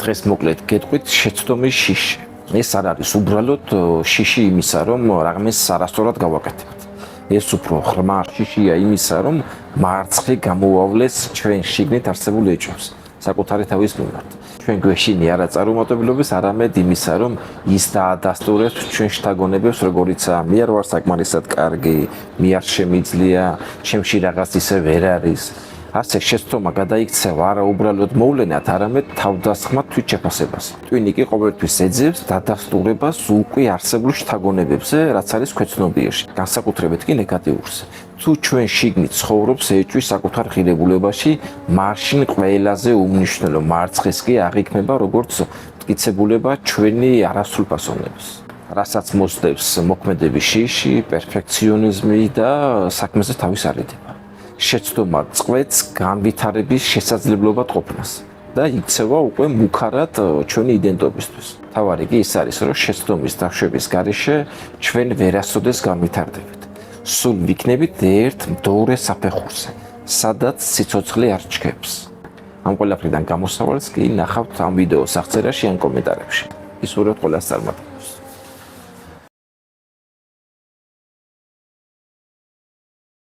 დღეს მოკლედ გეტყვით შეცდომის შიში. ეს არ არის უბრალოდ შიში იმისა, რომ რაღაცას არასწორად გავაკეთებთ. ეს უფრო ღრმა შიშია იმისა, რომ მარცხი გამოავლეს ჩვენ შიგნით არსებულ ეჭვებს, საკუთარი თავის მიმართ. ჩვენ გვეშინი არა წარუმატებლობის, არამედ იმისა, რომ ის დაადასტურებს ჩვენ შთაგონებებს, როგორიცაა მე არ ვარ საკმარისად კარგი, მე არ შემიძლია, ჩემში რაღაც ისე ვერ არის. ასე შეცდომა გადაიქცევა არა უბრალოდ მოვლენად, არამედ თავდასხმად თვითშეფასებას. ტვინი კი ყოველთვის ეძებს დადასტურებას უკვე არსებულ შთაგონებებზე, რაც არის ქვეცნობიერში, განსაკუთრებით კი ნეგატიურზე. თუ ჩვენ შიგნით ცხოვრობს ეჭვი საკუთარ ღირებულებაში, მაშინ ყველაზე უმნიშვნელო მარცხის კი აღიქმება როგორც მტკიცებულება ჩვენი არასრულფასოვნების. რასაც მოსდევს მოქმედების შიში, პერფექციონიზმი და საქმეზე თავის არიდება. შეცდომა წყვეტს განვითარების შესაძლებლობად ყოფნას და იქცევა უკვე მუქარად ჩვენი იდენტობისთვის. თავარი კი ის არის, რომ შეცდომის დაშვების გარეშე ჩვენ ვერასოდეს განვითარდებით. სულ ვიქნებით ერთ მდოვრე საფეხურზე, სადაც სიცოცხლე არ ჩქეფს. ამ ყველაფრიდან გამოსავალს კი ნახავთ ამ ვიდეოს აღწერაში ან კომენტარებში. ისურვებთ ყველას წარმატებას.